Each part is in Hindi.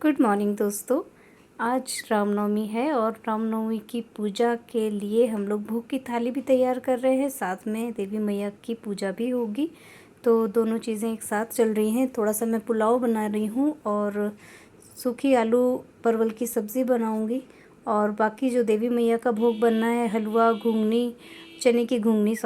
गुड मॉर्निंग दोस्तों। आज रामनवमी है और रामनवमी की पूजा के लिए हम लोग भोग की थाली भी तैयार कर रहे हैं, साथ में देवी मैया की पूजा भी होगी। तो दोनों चीज़ें एक साथ चल रही हैं। थोड़ा सा मैं पुलाव बना रही हूँ और सूखी आलू परवल की सब्ज़ी बनाऊँगी। और बाकी जो देवी मैया का भोग बनना है, हलवा, घुघनी, चने की घुघनी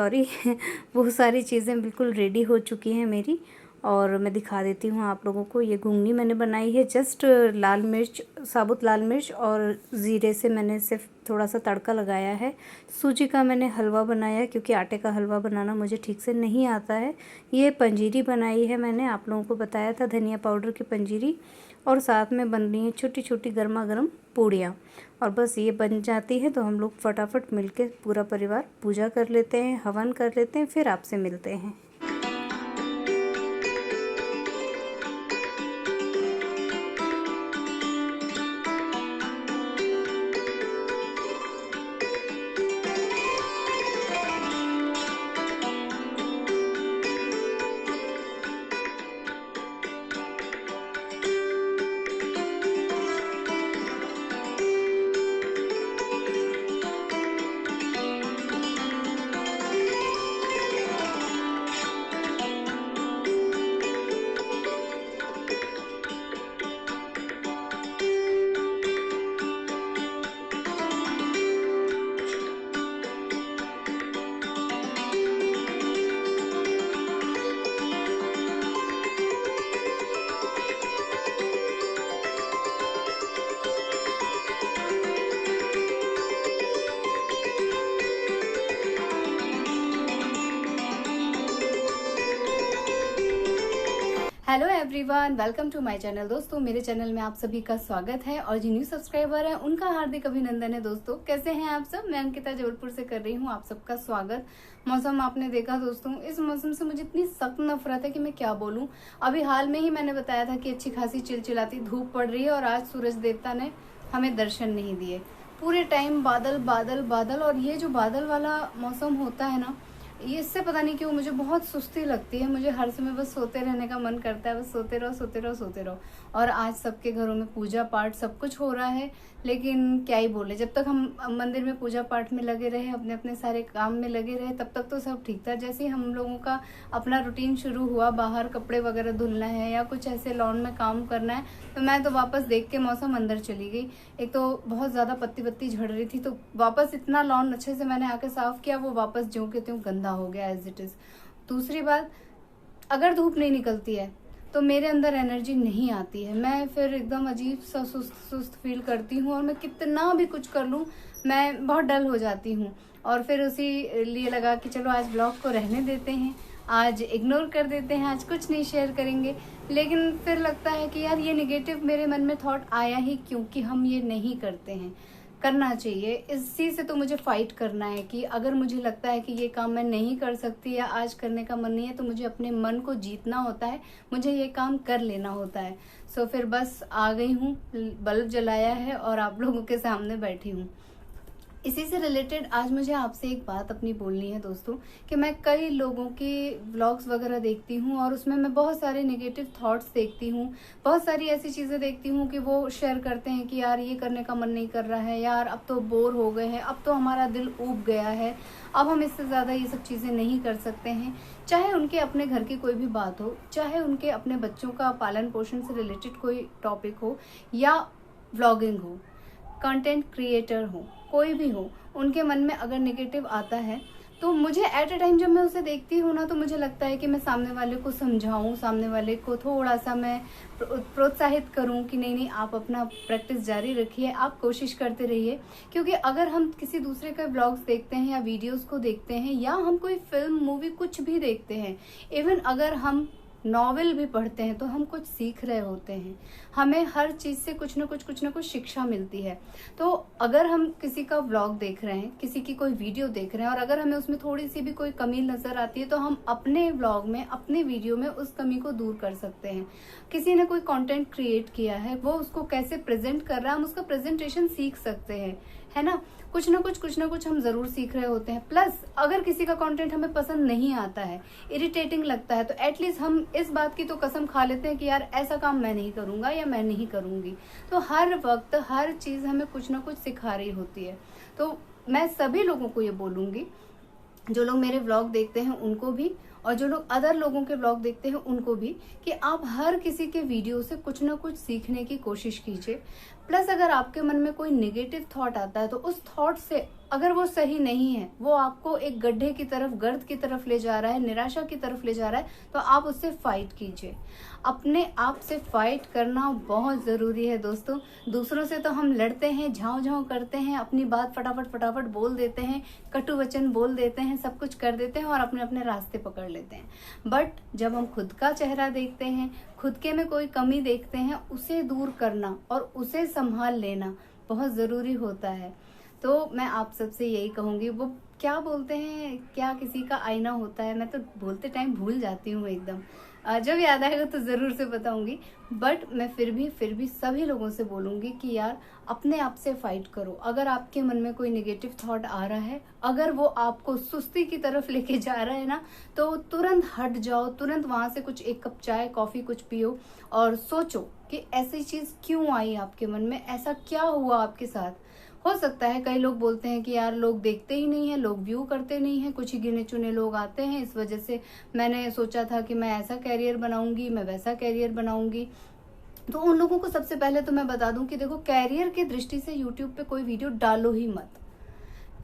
वो सारी चीज़ें बिल्कुल रेडी हो चुकी हैं मेरी। और मैं दिखा देती हूँ आप लोगों को। ये घुघनी मैंने बनाई है जस्ट लाल मिर्च, साबुत लाल मिर्च और ज़ीरे से मैंने सिर्फ थोड़ा सा तड़का लगाया है। सूजी का मैंने हलवा बनाया है क्योंकि आटे का हलवा बनाना मुझे ठीक से नहीं आता है। ये पंजीरी बनाई है मैंने, आप लोगों को बताया था, धनिया पाउडर की पंजीरी। और साथ में बन रही हैं छोटी छोटी गर्मा गर्म पूड़ियाँ। और बस ये बन जाती है तो हम लोग फटाफट मिलके पूरा परिवार पूजा कर लेते हैं, हवन कर लेते हैं, फिर आपसे मिलते हैं। Hello everyone, welcome to my channel. दोस्तों, मेरे चैनल में आप सभी का स्वागत है और जो न्यू सब्सक्राइबर है उनका हार्दिक अभिनंदन है। दोस्तों, कैसे हैं आप सब? मैं अंकिता जबलपुर से कर रही हूं आप सबका स्वागत। मौसम आपने देखा दोस्तों, इस मौसम से मुझे इतनी सख्त नफरत है कि मैं क्या बोलूं। अभी हाल में ही मैंने बताया था कि अच्छी खासी चिलचिलाती धूप पड़ रही है और आज सूरज देवता ने हमें दर्शन नहीं दिए। पूरे टाइम बादल बादल बादल, और ये जो बादल वाला मौसम होता है ना, ये इससे पता नहीं क्यों मुझे बहुत सुस्ती लगती है। मुझे हर समय बस सोते रहने का मन करता है, बस सोते रहो सोते रहो सोते रहो। और आज सबके घरों में पूजा पाठ सब कुछ हो रहा है, लेकिन क्या ही बोले, जब तक हम मंदिर में पूजा पाठ में लगे रहे, अपने अपने सारे काम में लगे रहे, तब तक तो सब ठीक था। जैसे ही हम लोगों का अपना रूटीन शुरू हुआ, बाहर कपड़े वगैरह धुलना है या कुछ ऐसे लॉन में काम करना है, तो मैं तो वापस देख के मौसम अंदर चली गई। एक तो बहुत ज्यादा पत्ती पत्ती झड़ रही थी, तो वापस इतना लॉन अच्छे से मैंने आके साफ किया, वो वापस ज्यों के त्यों गंदा हो गया एज इट इज। दूसरी बात, अगर धूप नहीं निकलती है तो मेरे अंदर एनर्जी नहीं आती है। मैं फिर एकदम अजीब सा सुस्त सुस्त फील करती हूँ, और मैं कितना भी कुछ कर लूँ मैं बहुत डल हो जाती हूँ। और फिर उसी लिए लगा कि चलो आज ब्लॉग को रहने देते हैं, आज इग्नोर कर देते हैं, आज कुछ नहीं शेयर करेंगे। लेकिन फिर लगता है कि यार ये निगेटिव मेरे मन में थॉट आया ही क्योंकि हम ये नहीं करते हैं। करना चाहिए, इसी से तो मुझे फाइट करना है कि अगर मुझे लगता है कि ये काम मैं नहीं कर सकती या आज करने का मन नहीं है, तो मुझे अपने मन को जीतना होता है, मुझे ये काम कर लेना होता है। सो फिर बस आ गई हूँ, बल्ब जलाया है और आप लोगों के सामने बैठी हूँ। इसी से रिलेटेड आज मुझे आपसे एक बात अपनी बोलनी है दोस्तों, कि मैं कई लोगों के व्लॉग्स वगैरह देखती हूँ और उसमें मैं बहुत सारे नेगेटिव थॉट्स देखती हूँ, बहुत सारी ऐसी चीज़ें देखती हूँ कि वो शेयर करते हैं कि यार ये करने का मन नहीं कर रहा है, यार अब तो बोर हो गए हैं, अब तो हमारा दिल ऊब गया है, अब हम इससे ज़्यादा ये सब चीज़ें नहीं कर सकते हैं। चाहे उनके अपने घर की कोई भी बात हो, चाहे उनके अपने बच्चों का पालन पोषण से रिलेटेड कोई टॉपिक हो, या व्लॉगिंग हो, कंटेंट क्रिएटर हो, कोई भी हो, उनके मन में अगर नेगेटिव आता है तो मुझे एट ए टाइम जब मैं उसे देखती हूँ ना, तो मुझे लगता है कि मैं सामने वाले को समझाऊं, सामने वाले को थोड़ा सा मैं प्रोत्साहित करूं कि नहीं नहीं, आप अपना प्रैक्टिस जारी रखिए, आप कोशिश करते रहिए। क्योंकि अगर हम किसी दूसरे का ब्लॉग्स देखते हैं या वीडियोस को देखते हैं, या हम कोई फिल्म मूवी कुछ भी देखते हैं, इवन अगर हम नॉवेल भी पढ़ते हैं, तो हम कुछ सीख रहे होते हैं। हमें हर चीज से कुछ ना कुछ शिक्षा मिलती है। तो अगर हम किसी का व्लॉग देख रहे हैं, किसी की कोई वीडियो देख रहे हैं, और अगर हमें उसमें थोड़ी सी भी कोई कमी नजर आती है, तो हम अपने व्लॉग में, अपने वीडियो में उस कमी को दूर कर सकते हैं। किसी ने कोई कंटेंट क्रिएट किया है, वो उसको कैसे प्रेजेंट कर रहा है, हम उसका प्रेजेंटेशन सीख सकते हैं। है ना। कुछ ना कुछ हम जरूर सीख रहे होते हैं। प्लस अगर किसी का कंटेंट हमें पसंद नहीं आता है, इरिटेटिंग लगता है, तो एटलीस्ट हम इस बात की तो कसम खा लेते हैं कि यार ऐसा काम मैं नहीं करूंगा या मैं नहीं करूंगी। तो हर वक्त हर चीज हमें कुछ ना कुछ सिखा रही होती है। तो मैं सभी लोगों को ये बोलूंगी, जो लोग मेरे व्लॉग देखते हैं उनको भी, और जो लोग अदर लोगों के व्लॉग देखते हैं उनको भी, कि आप हर किसी के वीडियो से कुछ ना कुछ सीखने की कोशिश कीजिए। प्लस अगर आपके मन में कोई नेगेटिव थॉट आता है तो उस थॉट से, अगर वो सही नहीं है, वो आपको एक गड्ढे की तरफ, गर्त की तरफ ले जा रहा है, निराशा की तरफ ले जा रहा है, तो आप उससे फाइट कीजिए। अपने आप से फाइट करना बहुत जरूरी है दोस्तों। दूसरों से तो हम लड़ते हैं, झाँव करते हैं, अपनी बात फटाफट बोल देते हैं, कटु वचन बोल देते हैं, सब कुछ कर देते हैं और अपने अपने रास्ते पकड़ लेते हैं। बट जब हम खुद का चेहरा देखते हैं, खुद के में कोई कमी देखते हैं, उसे दूर करना और उसे संभाल लेना बहुत जरूरी होता है। तो मैं आप सबसे यही कहूंगी, वो क्या बोलते हैं, क्या किसी का आईना होता है, मैं तो बोलते टाइम भूल जाती हूँ एकदम, जब याद आएगा तो जरूर से बताऊंगी। बट मैं फिर भी सभी लोगों से बोलूंगी कि यार अपने आप से फाइट करो। अगर आपके मन में कोई नेगेटिव थॉट आ रहा है, अगर वो आपको सुस्ती की तरफ लेके जा रहा है ना, तो तुरंत हट जाओ, तुरंत वहां से कुछ एक कप चाय कॉफी कुछ पियो और सोचो कि ऐसी चीज क्यों आई आपके मन में, ऐसा क्या हुआ आपके साथ। हो सकता है कई लोग बोलते हैं कि यार लोग देखते ही नहीं है, लोग व्यू करते नहीं है, कुछ ही गिने चुने लोग आते हैं, इस वजह से मैंने सोचा था कि मैं ऐसा कैरियर बनाऊंगी, मैं वैसा कैरियर बनाऊंगी। तो उन लोगों को सबसे पहले तो मैं बता दूं कि देखो, कैरियर की दृष्टि से यूट्यूब पे कोई वीडियो डालो ही मत।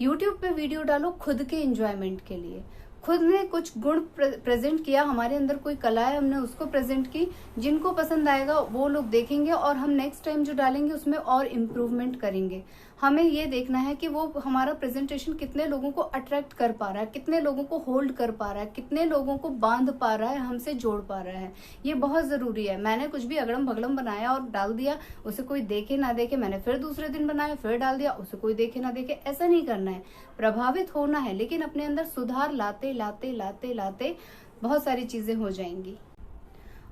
यूट्यूब पे वीडियो डालो खुद के एंजॉयमेंट के लिए। खुद ने कुछ गुण प्रेजेंट किया, हमारे अंदर कोई कला है, हमने उसको प्रेजेंट की, जिनको पसंद आएगा वो लोग देखेंगे और हम नेक्स्ट टाइम जो डालेंगे उसमें और इम्प्रूवमेंट करेंगे। हमें ये देखना है कि वो हमारा प्रेजेंटेशन कितने लोगों को अट्रैक्ट कर पा रहा है, कितने लोगों को होल्ड कर पा रहा है, कितने लोगों को बांध पा रहा है, हमसे जोड़ पा रहा है। ये बहुत जरूरी है। मैंने कुछ भी अगड़म भगड़म बनाया और डाल दिया, उसे कोई देखे ना देखे, मैंने फिर दूसरे दिन बनाया फिर डाल दिया, उसे कोई देखे ना देखे, ऐसा नहीं करना है। प्रभावित होना है, लेकिन अपने अंदर सुधार लाते लाते लाते लाते बहुत सारी चीजें हो जाएंगी।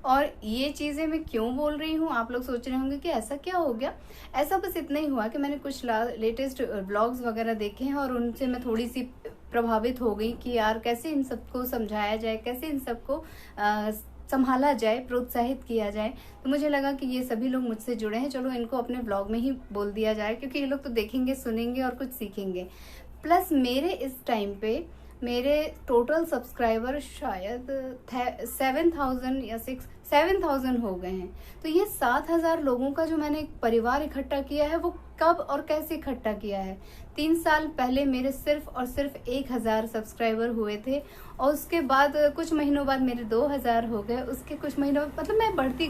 और ये चीजें मैं क्यों बोल रही हूँ, आप लोग सोच रहे होंगे कि ऐसा क्या हो गया। ऐसा बस इतना ही हुआ कि मैंने कुछ लेटेस्ट ब्लॉग्स वगैरह देखे हैं और उनसे मैं थोड़ी सी प्रभावित हो गई कि यार कैसे इन सबको समझाया जाए, कैसे इन सबको संभाला जाए, प्रोत्साहित किया जाए। तो मुझे लगा कि ये सभी लोग मुझसे जुड़े हैं, चलो इनको अपने ब्लॉग में ही बोल दिया जाए, क्योंकि ये लोग तो देखेंगे, सुनेंगे और कुछ सीखेंगे। प्लस मेरे इस टाइम पे मेरे टोटल सब्सक्राइबर शायद 7,000 या 7,000 हो गए हैं। तो ये 7,000 लोगों का जो मैंने एक परिवार इकट्ठा किया है, वो कब और कैसे इकट्ठा किया है। 3 साल पहले मेरे सिर्फ और सिर्फ 1,000 सब्सक्राइबर हुए थे और उसके बाद कुछ महीनों बाद मेरे 2,000 हो गए। उसके कुछ महीनों मतलब मैं बढ़ती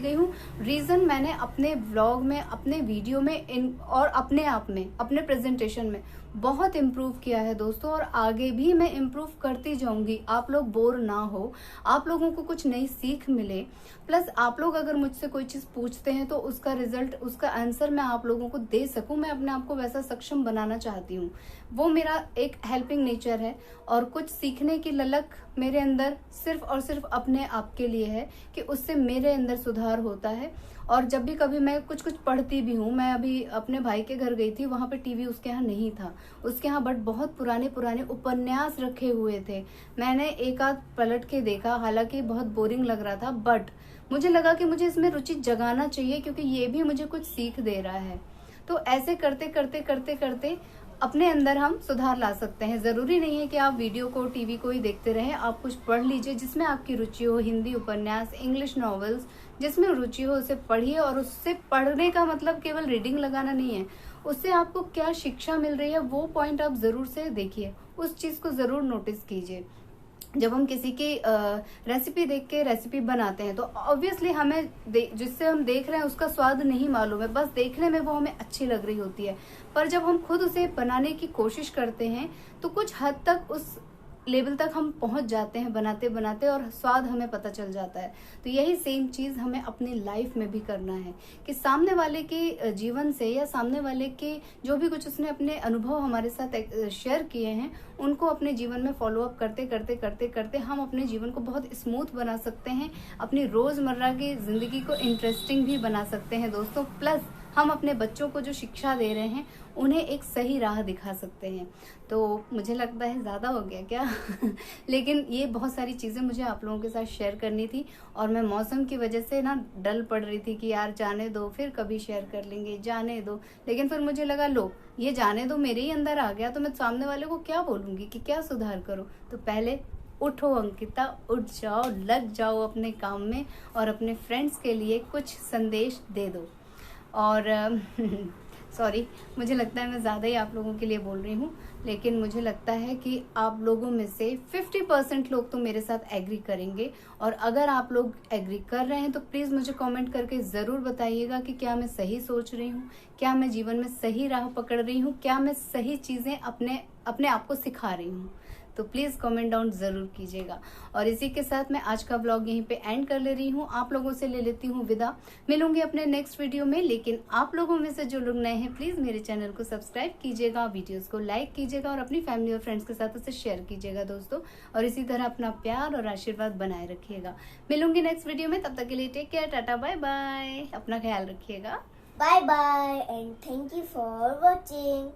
गई हूँ। रीजन मैंने अपने व्लॉग में, अपने वीडियो में और अपने आप में, अपने प्रेजेंटेशन में बहुत इम्प्रूव किया है दोस्तों, और आगे भी मैं इम्प्रूव करती जाऊंगी। आप लोग बोर ना हो, आप लोगों को कुछ नई सीख मिले। प्लस आप लोग अगर मुझसे कोई चीज पूछते हैं तो उसका रिजल्ट, उसका आंसर मैं आप लोगों को दे सकूं। मैं अपने आप को वैसा सक्षम बनाना चाहती हूँ। वो मेरा एक हेल्पिंग नेचर है और कुछ सीखने की ललक मेरे अंदर सिर्फ और सिर्फ अपने आप के लिए है कि उससे मेरे अंदर सुधार होता है। और जब भी कभी मैं कुछ पढ़ती भी हूँ, मैं अभी अपने भाई के घर गई थी, वहां पे टीवी उसके यहाँ नहीं था। उसके यहाँ बट बहुत पुराने उपन्यास रखे हुए थे। मैंने एक आध पलट के देखा, हालांकि बहुत बोरिंग लग रहा था, बट मुझे लगा कि मुझे इसमें रुचि जगाना चाहिए क्योंकि ये भी मुझे कुछ सीख दे रहा है। तो ऐसे करते करते अपने अंदर हम सुधार ला सकते हैं। जरूरी नहीं है कि आप वीडियो को, टीवी को ही देखते रहें। आप कुछ पढ़ लीजिए जिसमें आपकी रुचि हो, हिंदी उपन्यास, इंग्लिश नॉवेल्स, जिसमें रुचि हो उसे पढ़िए। और उससे पढ़ने का मतलब केवल रीडिंग लगाना नहीं है, उससे आपको क्या शिक्षा मिल रही है वो पॉइंट आप जरूर से देखिए, उस चीज को जरूर नोटिस कीजिए। जब हम किसी की रेसिपी देख के रेसिपी बनाते हैं तो ऑब्वियसली हमें जिससे हम देख रहे हैं उसका स्वाद नहीं मालूम है, बस देखने में वो हमें अच्छी लग रही होती है। पर जब हम खुद उसे बनाने की कोशिश करते हैं तो कुछ हद तक उस लेवल तक हम पहुंच जाते हैं बनाते बनाते, और स्वाद हमें पता चल जाता है। तो यही सेम चीज हमें अपनी लाइफ में भी करना है कि सामने वाले के जीवन से या सामने वाले के जो भी कुछ उसने अपने अनुभव हमारे साथ शेयर किए हैं, उनको अपने जीवन में फॉलो अप करते हम अपने जीवन को बहुत स्मूथ बना सकते हैं, अपनी रोजमर्रा की जिंदगी को इंटरेस्टिंग भी बना सकते हैं दोस्तों। प्लस हम अपने बच्चों को जो शिक्षा दे रहे हैं उन्हें एक सही राह दिखा सकते हैं। तो मुझे लगता है ज़्यादा हो गया क्या लेकिन ये बहुत सारी चीज़ें मुझे आप लोगों के साथ शेयर करनी थी और मैं मौसम की वजह से ना डल पड़ रही थी कि यार जाने दो, फिर कभी शेयर कर लेंगे, जाने दो। लेकिन फिर मुझे लगा लो ये जाने दो मेरे ही अंदर आ गया तो मैं सामने वाले को क्या बोलूँगी कि क्या सुधार करो। तो पहले उठो अंकिता, उठ जाओ, लग जाओ अपने काम में और अपने फ्रेंड्स के लिए कुछ संदेश दे दो। और सॉरी, मुझे लगता है मैं ज़्यादा ही आप लोगों के लिए बोल रही हूँ, लेकिन मुझे लगता है कि आप लोगों में से 50% लोग तो मेरे साथ एग्री करेंगे। और अगर आप लोग एग्री कर रहे हैं तो प्लीज़ मुझे कमेंट करके ज़रूर बताइएगा कि क्या मैं सही सोच रही हूँ, क्या मैं जीवन में सही राह पकड़ रही हूँ, क्या मैं सही चीज़ें अपने आप को सिखा रही हूँ। तो प्लीज़ कमेंट डाउन ज़रूर कीजिएगा। और इसी के साथ मैं आज का व्लॉग यहीं पे एंड कर ले रही हूँ, आप लोगों से ले लेती हूँ विदा। मिलूंगी अपने नेक्स्ट वीडियो में, लेकिन आप लोगों में से जो लोग नए हैं प्लीज़ मेरे चैनल को सब्सक्राइब कीजिएगा, वीडियोज़ को लाइक कीजिएगा और अपनी फैमिली और फ्रेंड्स के साथ उसे शेयर कीजिएगा दोस्तों। और इसी तरह अपना प्यार और आशीर्वाद बनाए रखिएगा। मिलूंगी नेक्स्ट वीडियो में, तब तक के लिए take care, tata bye bye, अपना ख्याल रखिएगा। Bye bye and thank you for watching.